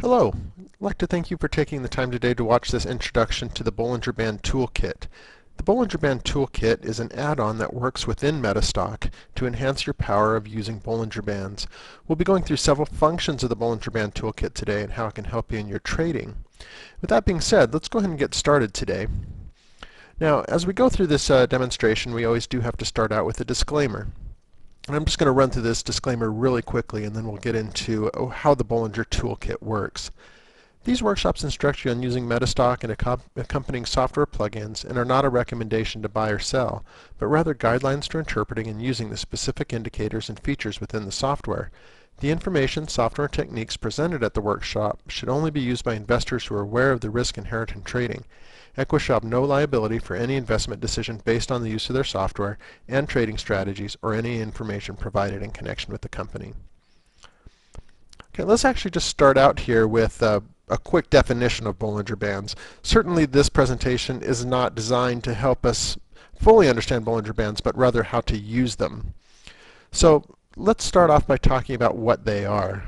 Hello. I'd like to thank you for taking the time today to watch this introduction to the Bollinger Band Toolkit. The Bollinger Band Toolkit is an add-on that works within MetaStock to enhance your power of using Bollinger Bands. We'll be going through several functions of the Bollinger Band Toolkit today and how it can help you in your trading. With that being said, let's go ahead and get started today. Now, as we go through this demonstration, we always do have to start out with a disclaimer. And I'm just going to run through this disclaimer really quickly, and then we'll get into how the Bollinger Toolkit works. These workshops instruct you on using MetaStock and accompanying software plugins and are not a recommendation to buy or sell, but rather guidelines to interpreting and using the specific indicators and features within the software. The information, software, and techniques presented at the workshop should only be used by investors who are aware of the risk inherent in trading. Equus shall have no liability for any investment decision based on the use of their software and trading strategies or any information provided in connection with the company. Okay, let's actually just start out here with a quick definition of Bollinger Bands. Certainly this presentation is not designed to help us fully understand Bollinger Bands, but rather how to use them. So let's start off by talking about what they are.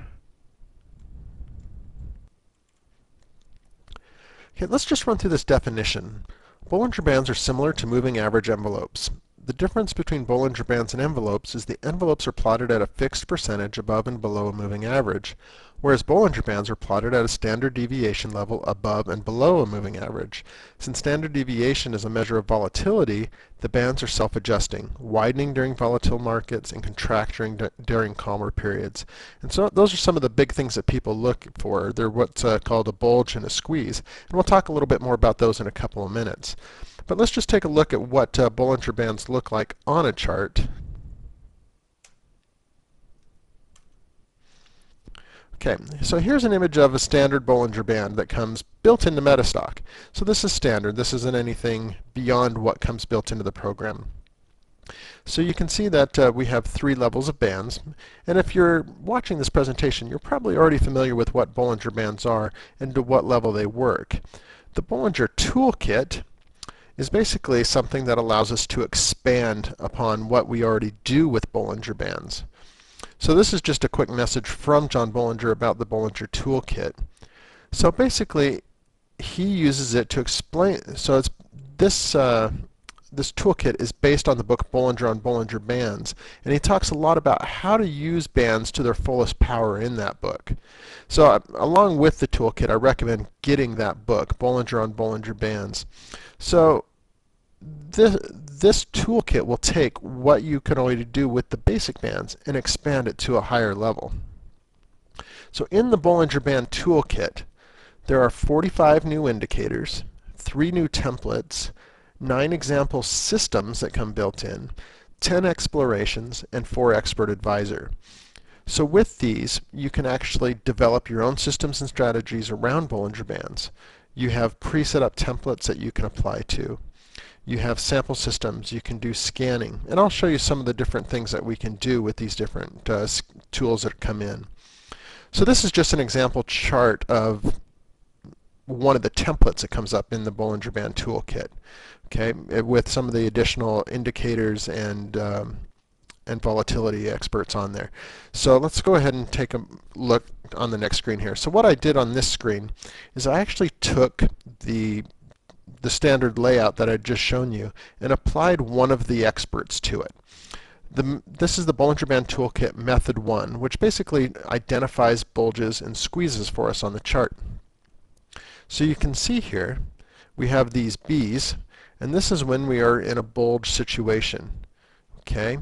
Okay, let's just run through this definition. Bollinger Bands are similar to moving average envelopes. The difference between Bollinger Bands and envelopes is the envelopes are plotted at a fixed percentage above and below a moving average, whereas Bollinger Bands are plotted at a standard deviation level above and below a moving average. Since standard deviation is a measure of volatility, the bands are self-adjusting, widening during volatile markets and contracting during calmer periods. And so those are some of the big things that people look for. They're what's called a bulge and a squeeze. And we'll talk a little bit more about those in a couple of minutes. But let's just take a look at what Bollinger Bands look like on a chart. Okay, so here's an image of a standard Bollinger Band that comes built into MetaStock. So this is standard. This isn't anything beyond what comes built into the program. So you can see that we have 3 levels of bands. And if you're watching this presentation, you're probably already familiar with what Bollinger Bands are and to what level they work. The Bollinger Toolkit is basically something that allows us to expand upon what we already do with Bollinger Bands. So this is just a quick message from John Bollinger about the Bollinger Toolkit. So basically, he uses it to explain. So it's this toolkit is based on the book Bollinger on Bollinger Bands, and he talks a lot about how to use bands to their fullest power in that book. So along with the toolkit, I recommend getting that book, Bollinger on Bollinger Bands. So this toolkit will take what you can already do with the basic bands and expand it to a higher level. So in the Bollinger Band Toolkit, there are 45 new indicators, 3 new templates, 9 example systems that come built in, 10 explorations, and 4 expert advisor. So with these, you can actually develop your own systems and strategies around Bollinger Bands. You have pre-set up templates that you can apply to. You have sample systems, you can do scanning, and I'll show you some of the different things that we can do with these different tools that come in. So this is just an example chart of one of the templates that comes up in the Bollinger Band Toolkit, okay, with some of the additional indicators and volatility experts on there. So let's go ahead and take a look on the next screen here. So what I did on this screen is I actually took the standard layout that I'd just shown you and applied one of the experts to it. This is the Bollinger Band Toolkit Method 1, which basically identifies bulges and squeezes for us on the chart. So you can see here we have these B's, and this is when we are in a bulge situation. Okay.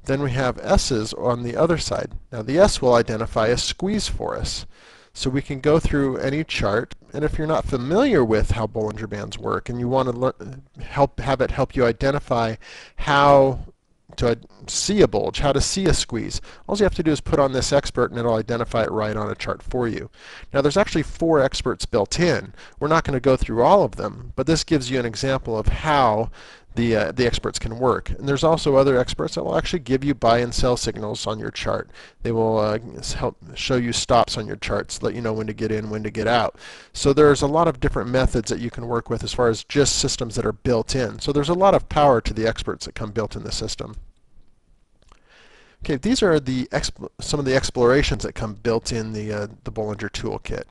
Then we have S's on the other side. Now the S will identify a squeeze for us. So we can go through any chart, and if you're not familiar with how Bollinger Bands work and you want to have it help you identify how to see a bulge, how to see a squeeze, all you have to do is put on this expert and it'll identify it right on a chart for you. Now there's actually 4 experts built in. We're not going to go through all of them, but this gives you an example of how the experts can work. And there's also other experts that will actually give you buy and sell signals on your chart. They will help show you stops on your charts, let you know when to get in, when to get out. So there's a lot of different methods that you can work with as far as just systems that are built in. So there's a lot of power to the experts that come built in the system. Okay, these are some of the explorations that come built in the Bollinger Toolkit.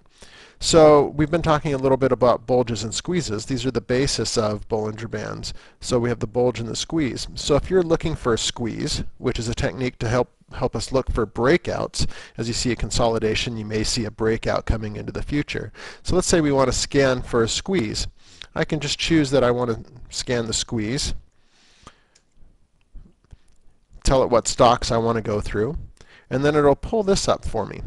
So we've been talking a little bit about bulges and squeezes. These are the basis of Bollinger Bands. So we have the bulge and the squeeze. So if you're looking for a squeeze, which is a technique to help us look for breakouts, as you see a consolidation, you may see a breakout coming into the future. So let's say we want to scan for a squeeze. I can just choose that I want to scan the squeeze, tell it what stocks I want to go through, and then it'll pull this up for me.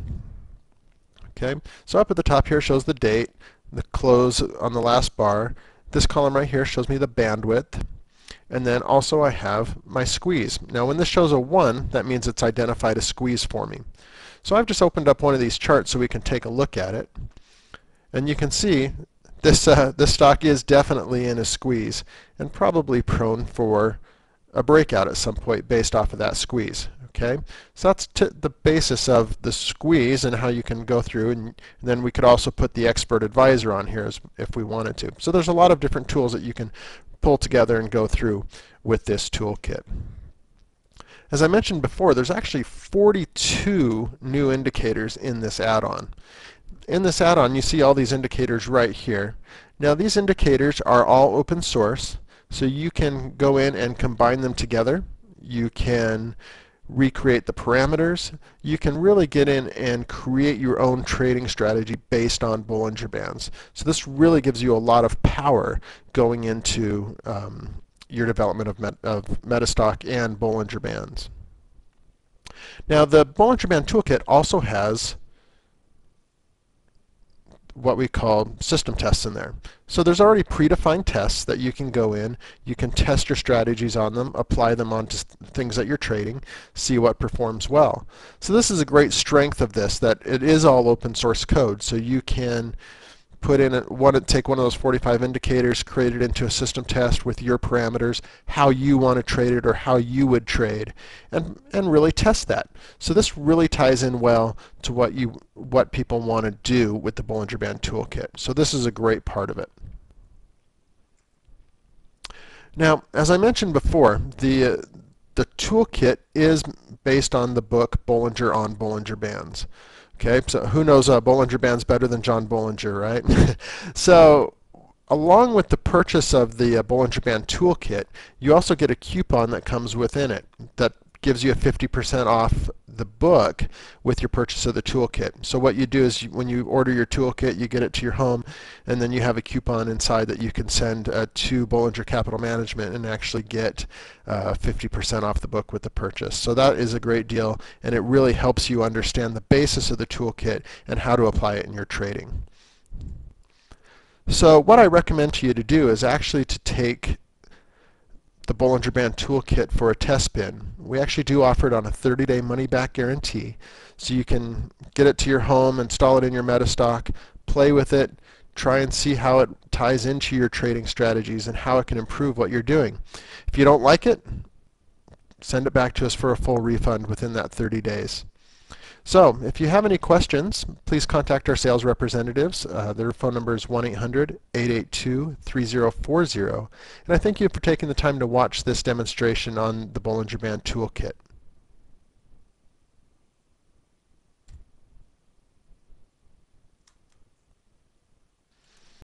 Okay, so up at the top here shows the date, the close on the last bar. This column right here shows me the bandwidth, and then also I have my squeeze. Now when this shows a 1, that means it's identified a squeeze for me. So I've just opened up one of these charts so we can take a look at it, and you can see this stock is definitely in a squeeze and probably prone for a breakout at some point based off of that squeeze. Okay, so that's the basis of the squeeze and how you can go through, and then we could also put the expert advisor on here if we wanted to. So there's a lot of different tools that you can pull together and go through with this toolkit. As I mentioned before, there's actually 42 new indicators in this add-on. In this add-on, you see all these indicators right here. Now these indicators are all open source, so you can go in and combine them together. You can recreate the parameters. You can really get in and create your own trading strategy based on Bollinger Bands. So this really gives you a lot of power going into your development of MetaStock and Bollinger Bands. Now the Bollinger Band Toolkit also has what we call system tests in there. So there's already predefined tests that you can go in. You can test your strategies on them, apply them onto things that you're trading, see what performs well. So this is a great strength of this, that it is all open source code. So you can put in take one of those 45 indicators, create it into a system test with your parameters, how you want to trade it or how you would trade, and really test that. So this really ties in well to what people want to do with the Bollinger Band Toolkit. So this is a great part of it. Now, as I mentioned before, the toolkit is based on the book Bollinger on Bollinger Bands. Okay, so who knows Bollinger Bands better than John Bollinger, right? So along with the purchase of the Bollinger Band Toolkit, you also get a coupon that comes within it that gives you a 50% off the book with your purchase of the toolkit. So what you do is when you order your toolkit, you get it to your home, and then you have a coupon inside that you can send to Bollinger Capital Management and actually get 50% off the book with the purchase. So that is a great deal, and it really helps you understand the basis of the toolkit and how to apply it in your trading. So what I recommend to you to do is actually to take the Bollinger Band Toolkit for a test bin. We actually do offer it on a 30-day money-back guarantee, so you can get it to your home, install it in your MetaStock, play with it, try and see how it ties into your trading strategies and how it can improve what you're doing. If you don't like it, send it back to us for a full refund within that 30 days. So if you have any questions, please contact our sales representatives. Their phone number is 1-800-882-3040. And I thank you for taking the time to watch this demonstration on the Bollinger Band Toolkit.